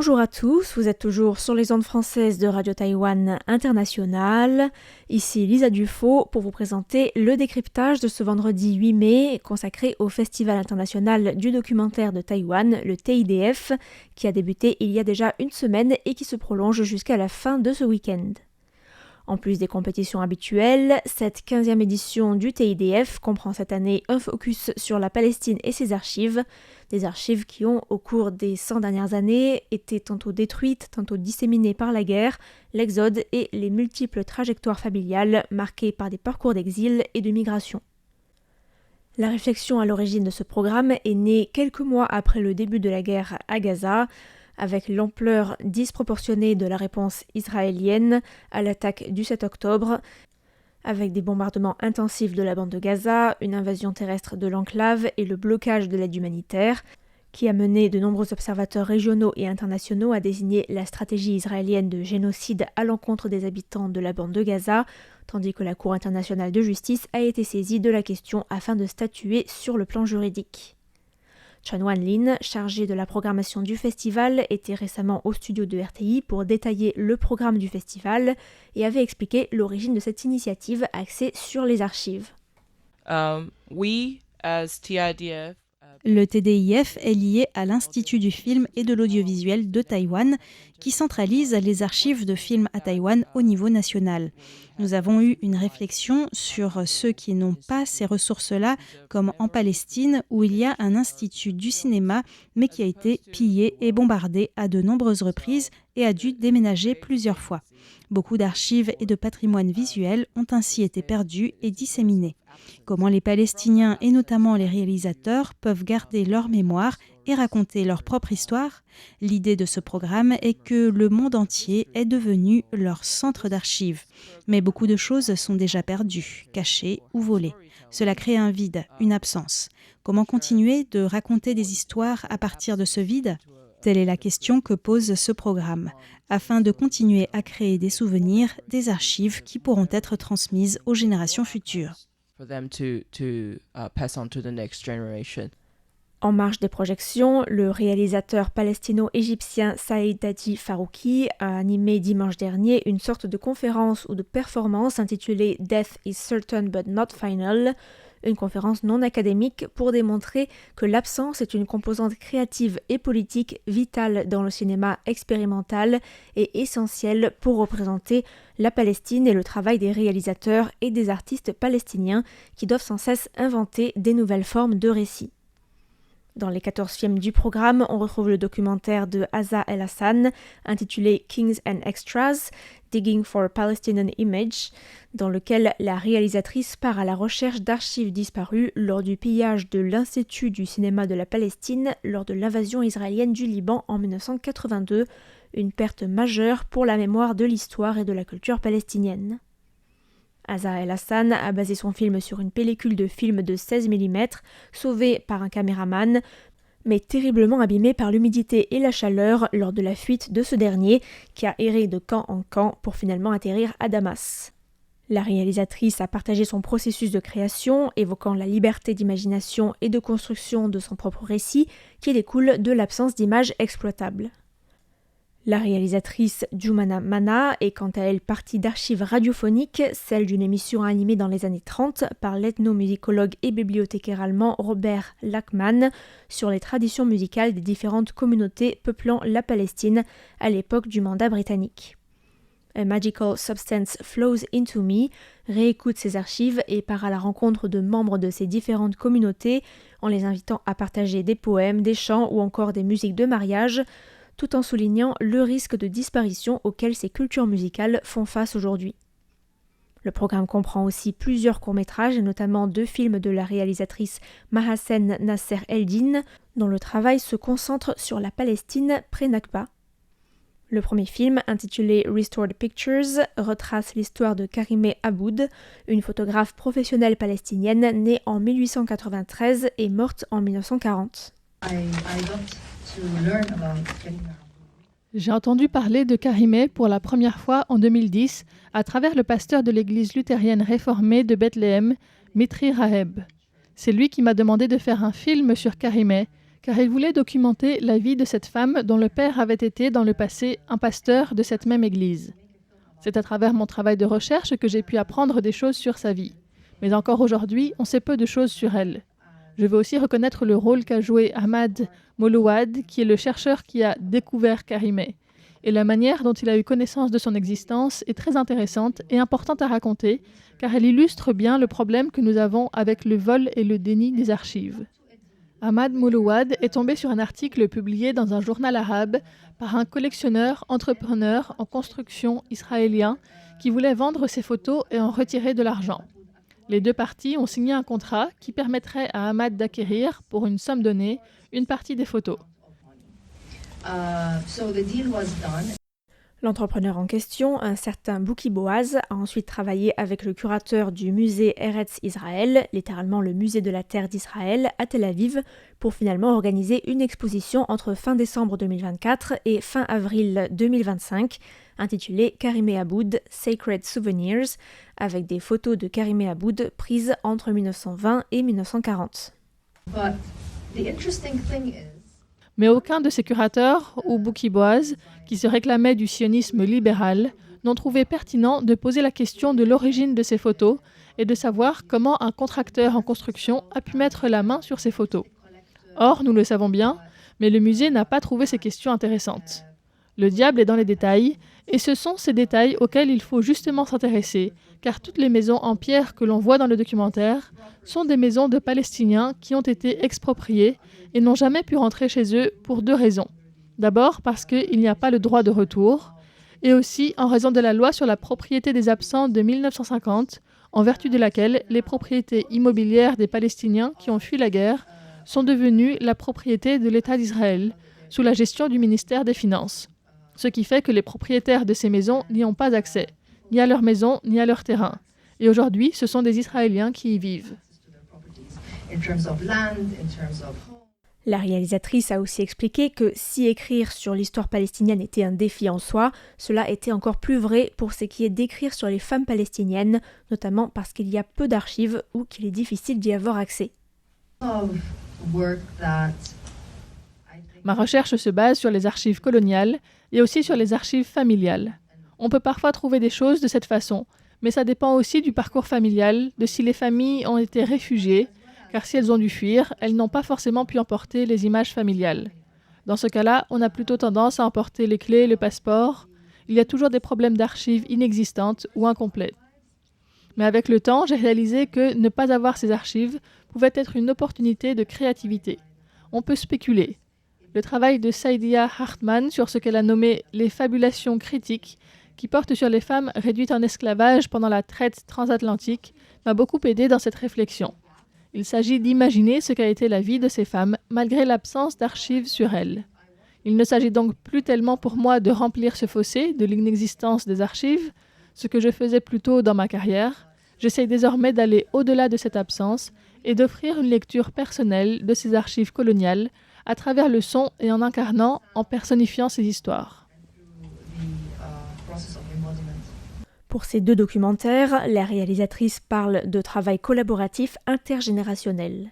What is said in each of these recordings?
Bonjour à tous, vous êtes toujours sur les ondes françaises de Radio Taïwan International. Ici Lisa Dufaux pour vous présenter le décryptage de ce vendredi 8 mai consacré au Festival international du documentaire de Taïwan, le TIDF, qui a débuté il y a déjà une semaine et qui se prolonge jusqu'à la fin de ce week-end. En plus des compétitions habituelles, cette 15e édition du TIDF comprend cette année un focus sur la Palestine et ses archives, des archives qui ont, au cours des 100 dernières années, été tantôt détruites, tantôt disséminées par la guerre, l'exode et les multiples trajectoires familiales marquées par des parcours d'exil et de migration. La réflexion à l'origine de ce programme est née quelques mois après le début de la guerre à Gaza, avec l'ampleur disproportionnée de la réponse israélienne à l'attaque du 7 octobre, avec des bombardements intensifs de la bande de Gaza, une invasion terrestre de l'enclave et le blocage de l'aide humanitaire, qui a mené de nombreux observateurs régionaux et internationaux à désigner la stratégie israélienne de génocide à l'encontre des habitants de la bande de Gaza, tandis que la Cour internationale de justice a été saisie de la question afin de statuer sur le plan juridique. Chan Wan-lin, chargé de la programmation du festival, était récemment au studio de RTI pour détailler le programme du festival et avait expliqué l'origine de cette initiative axée sur les archives. Le TDIF est lié à l'Institut du film et de l'audiovisuel de Taïwan, qui centralise les archives de films à Taïwan au niveau national. Nous avons eu une réflexion sur ceux qui n'ont pas ces ressources-là, comme en Palestine, où il y a un institut du cinéma, mais qui a été pillé et bombardé à de nombreuses reprises et a dû déménager plusieurs fois. Beaucoup d'archives et de patrimoine visuel ont ainsi été perdus et disséminés. Comment les Palestiniens et notamment les réalisateurs peuvent garder leur mémoire et raconter leur propre histoire? L'idée de ce programme est que le monde entier est devenu leur centre d'archives. Mais beaucoup de choses sont déjà perdues, cachées ou volées. Cela crée un vide, une absence. Comment continuer de raconter des histoires à partir de ce vide? Telle est la question que pose ce programme, afin de continuer à créer des souvenirs, des archives qui pourront être transmises aux générations futures. En marge des projections, le réalisateur palestino-égyptien Saïd Dadi Farouki a animé dimanche dernier une sorte de conférence ou de performance intitulée « Death is certain but not final », une conférence non académique pour démontrer que l'absence est une composante créative et politique vitale dans le cinéma expérimental et essentielle pour représenter la Palestine et le travail des réalisateurs et des artistes palestiniens qui doivent sans cesse inventer des nouvelles formes de récits. Dans les 14 films du programme, on retrouve le documentaire de Asa El Hassan intitulé Kings and Extras, Digging for a Palestinian Image, dans lequel la réalisatrice part à la recherche d'archives disparues lors du pillage de l'Institut du cinéma de la Palestine lors de l'invasion israélienne du Liban en 1982, une perte majeure pour la mémoire de l'histoire et de la culture palestinienne. Asa El Hassan a basé son film sur une pellicule de film de 16 mm, sauvée par un caméraman, mais terriblement abîmée par l'humidité et la chaleur lors de la fuite de ce dernier, qui a erré de camp en camp pour finalement atterrir à Damas. La réalisatrice a partagé son processus de création, évoquant la liberté d'imagination et de construction de son propre récit, qui découle de l'absence d'images exploitables. La réalisatrice Jumana Mana est quant à elle partie d'archives radiophoniques, celle d'une émission animée dans les années 30 par l'ethnomusicologue et bibliothécaire allemand Robert Lachmann sur les traditions musicales des différentes communautés peuplant la Palestine à l'époque du mandat britannique. A Magical Substance Flows Into Me réécoute ces archives et part à la rencontre de membres de ces différentes communautés en les invitant à partager des poèmes, des chants ou encore des musiques de mariage, tout en soulignant le risque de disparition auquel ces cultures musicales font face aujourd'hui. Le programme comprend aussi plusieurs courts-métrages, et notamment 2 films de la réalisatrice Mahasen Nasser Eldin, dont le travail se concentre sur la Palestine pré-Nakba. Le premier film, intitulé Restored Pictures, retrace l'histoire de Karimeh Aboud, une photographe professionnelle palestinienne née en 1893 et morte en 1940. J'ai entendu parler de Karimeh pour la première fois en 2010 à travers le pasteur de l'église luthérienne réformée de Bethléem, Mitri Raheb. C'est lui qui m'a demandé de faire un film sur Karimeh, car il voulait documenter la vie de cette femme dont le père avait été dans le passé un pasteur de cette même église. C'est à travers mon travail de recherche que j'ai pu apprendre des choses sur sa vie. Mais encore aujourd'hui, on sait peu de choses sur elle. Je veux aussi reconnaître le rôle qu'a joué Ahmad Molouad, qui est le chercheur qui a découvert Karimeh. Et la manière dont il a eu connaissance de son existence est très intéressante et importante à raconter, car elle illustre bien le problème que nous avons avec le vol et le déni des archives. Ahmad Molouad est tombé sur un article publié dans un journal arabe par un collectionneur entrepreneur en construction israélien qui voulait vendre ses photos et en retirer de l'argent. Les deux parties ont signé un contrat qui permettrait à Ahmad d'acquérir, pour une somme donnée, une partie des photos. L'entrepreneur en question, un certain Bouki Boaz, a ensuite travaillé avec le curateur du musée Eretz Israël, littéralement le musée de la terre d'Israël, à Tel Aviv, pour finalement organiser une exposition entre fin décembre 2024 et fin avril 2025, intitulée Karimeh Aboud Sacred Souvenirs, avec des photos de Karimeh Aboud prises entre 1920 et 1940. Mais aucun de ces curateurs, ou Bouki Boaz, qui se réclamait du sionisme libéral, n'ont trouvé pertinent de poser la question de l'origine de ces photos et de savoir comment un contracteur en construction a pu mettre la main sur ces photos. Or, nous le savons bien, mais le musée n'a pas trouvé ces questions intéressantes. Le diable est dans les détails, et ce sont ces détails auxquels il faut justement s'intéresser, car toutes les maisons en pierre que l'on voit dans le documentaire sont des maisons de Palestiniens qui ont été expropriées et n'ont jamais pu rentrer chez eux pour deux raisons. D'abord parce qu'il n'y a pas le droit de retour, et aussi en raison de la loi sur la propriété des absents de 1950, en vertu de laquelle les propriétés immobilières des Palestiniens qui ont fui la guerre sont devenues la propriété de l'État d'Israël, sous la gestion du ministère des Finances. Ce qui fait que les propriétaires de ces maisons n'y ont pas accès, ni à leur maison, ni à leur terrain. Et aujourd'hui, ce sont des Israéliens qui y vivent. La réalisatrice a aussi expliqué que si écrire sur l'histoire palestinienne était un défi en soi, cela était encore plus vrai pour ce qui est d'écrire sur les femmes palestiniennes, notamment parce qu'il y a peu d'archives ou qu'il est difficile d'y avoir accès. Ma recherche se base sur les archives coloniales et aussi sur les archives familiales. On peut parfois trouver des choses de cette façon, mais ça dépend aussi du parcours familial, de si les familles ont été réfugiées, car si elles ont dû fuir, elles n'ont pas forcément pu emporter les images familiales. Dans ce cas-là, on a plutôt tendance à emporter les clés, le passeport. Il y a toujours des problèmes d'archives inexistantes ou incomplètes. Mais avec le temps, j'ai réalisé que ne pas avoir ces archives pouvait être une opportunité de créativité. On peut spéculer. Le travail de Saidia Hartman sur ce qu'elle a nommé les fabulations critiques, qui portent sur les femmes réduites en esclavage pendant la traite transatlantique, m'a beaucoup aidé dans cette réflexion. Il s'agit d'imaginer ce qu'a été la vie de ces femmes malgré l'absence d'archives sur elles. Il ne s'agit donc plus tellement pour moi de remplir ce fossé de l'inexistence des archives, ce que je faisais plus tôt dans ma carrière. J'essaie désormais d'aller au-delà de cette absence et d'offrir une lecture personnelle de ces archives coloniales à travers le son et en incarnant, en personnifiant ces histoires. Pour ces deux documentaires, la réalisatrice parle de travail collaboratif intergénérationnel.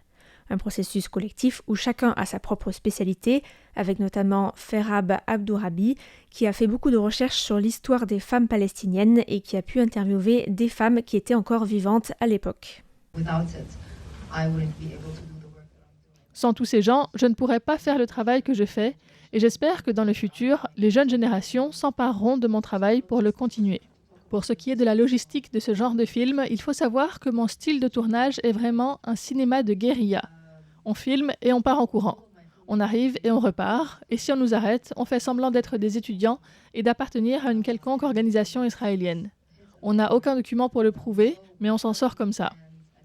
Un processus collectif où chacun a sa propre spécialité, avec notamment Ferhab Abdourabi, qui a fait beaucoup de recherches sur l'histoire des femmes palestiniennes et qui a pu interviewer des femmes qui étaient encore vivantes à l'époque. Sans tous ces gens, je ne pourrais pas faire le travail que je fais, et j'espère que dans le futur, les jeunes générations s'empareront de mon travail pour le continuer. Pour ce qui est de la logistique de ce genre de film, il faut savoir que mon style de tournage est vraiment un cinéma de guérilla. On filme et on part en courant. On arrive et on repart, et si on nous arrête, on fait semblant d'être des étudiants et d'appartenir à une quelconque organisation israélienne. On n'a aucun document pour le prouver, mais on s'en sort comme ça.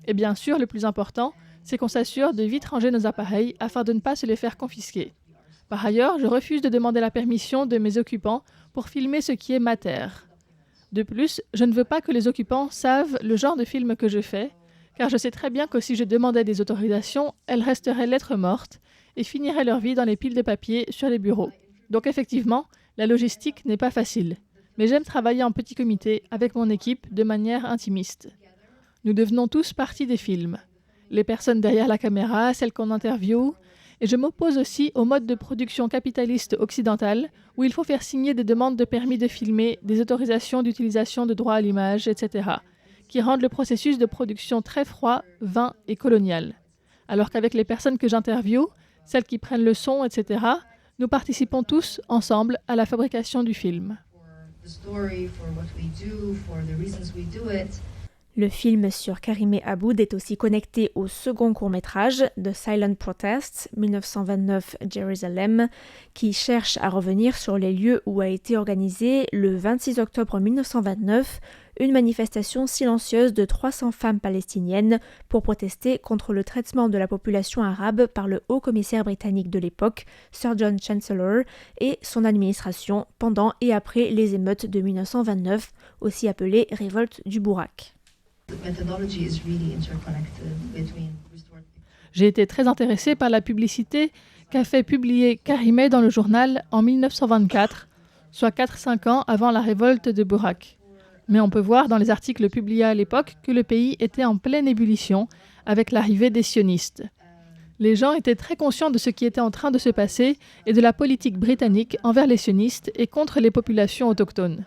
Et bien sûr, le plus important, c'est qu'on s'assure de vite ranger nos appareils afin de ne pas se les faire confisquer. Par ailleurs, je refuse de demander la permission de mes occupants pour filmer ce qui est ma terre. De plus, je ne veux pas que les occupants savent le genre de film que je fais, car je sais très bien que si je demandais des autorisations, elles resteraient lettres mortes et finiraient leur vie dans les piles de papier sur les bureaux. Donc effectivement, la logistique n'est pas facile, mais j'aime travailler en petit comité avec mon équipe de manière intimiste. Nous devenons tous partie des films. Les personnes derrière la caméra, celles qu'on interviewe, Et je m'oppose aussi au mode de production capitaliste occidental où il faut faire signer des demandes de permis de filmer, des autorisations d'utilisation de droits à l'image, etc., qui rendent le processus de production très froid, vain et colonial. Alors qu'avec les personnes que j'interviewe, celles qui prennent le son, etc., nous participons tous ensemble à la fabrication du film. Le film sur Karimé Aboud est aussi connecté au second court-métrage The Silent Protests, 1929 Jérusalem, qui cherche à revenir sur les lieux où a été organisée le 26 octobre 1929 une manifestation silencieuse de 300 femmes palestiniennes pour protester contre le traitement de la population arabe par le haut-commissaire britannique de l'époque, Sir John Chancellor, et son administration pendant et après les émeutes de 1929, aussi appelées révolte du Bourak. J'ai été très intéressée par la publicité qu'a fait publier Karimé dans le journal en 1924, soit 4-5 ans avant la révolte de Bourak. Mais on peut voir dans les articles publiés à l'époque que le pays était en pleine ébullition avec l'arrivée des sionistes. Les gens étaient très conscients de ce qui était en train de se passer et de la politique britannique envers les sionistes et contre les populations autochtones.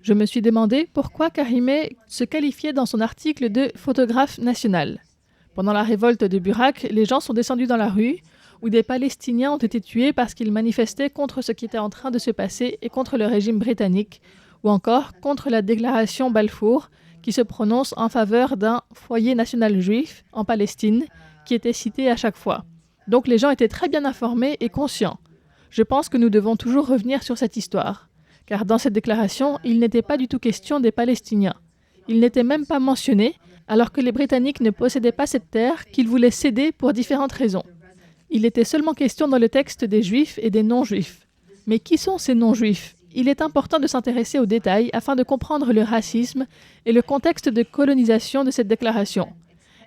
Je me suis demandé pourquoi Karimé se qualifiait dans son article de photographe national. Pendant la révolte de Bourak, les gens sont descendus dans la rue où des Palestiniens ont été tués parce qu'ils manifestaient contre ce qui était en train de se passer et contre le régime britannique, ou encore contre la déclaration Balfour qui se prononce en faveur d'un foyer national juif en Palestine qui était cité à chaque fois. Donc les gens étaient très bien informés et conscients. Je pense que nous devons toujours revenir sur cette histoire. Car dans cette déclaration, il n'était pas du tout question des Palestiniens. Ils n'étaient même pas mentionnés, alors que les Britanniques ne possédaient pas cette terre qu'ils voulaient céder pour différentes raisons. Il était seulement question dans le texte des Juifs et des non-Juifs. Mais qui sont ces non-Juifs ? Il est important de s'intéresser aux détails afin de comprendre le racisme et le contexte de colonisation de cette déclaration.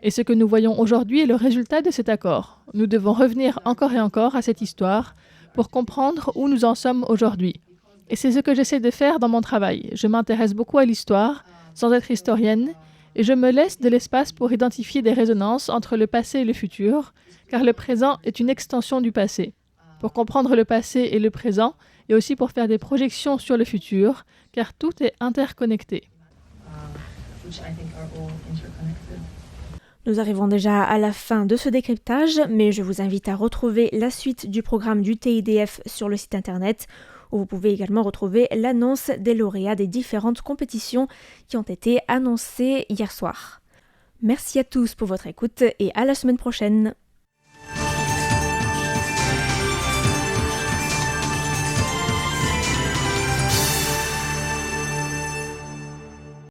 Et ce que nous voyons aujourd'hui est le résultat de cet accord. Nous devons revenir encore et encore à cette histoire pour comprendre où nous en sommes aujourd'hui. Et c'est ce que j'essaie de faire dans mon travail. Je m'intéresse beaucoup à l'histoire, sans être historienne, et je me laisse de l'espace pour identifier des résonances entre le passé et le futur, car le présent est une extension du passé. Pour comprendre le passé et le présent, et aussi pour faire des projections sur le futur, car tout est interconnecté. Nous arrivons déjà à la fin de ce décryptage, mais je vous invite à retrouver la suite du programme du TIDF sur le site internet, où vous pouvez également retrouver l'annonce des lauréats des différentes compétitions qui ont été annoncées hier soir. Merci à tous pour votre écoute et à la semaine prochaine.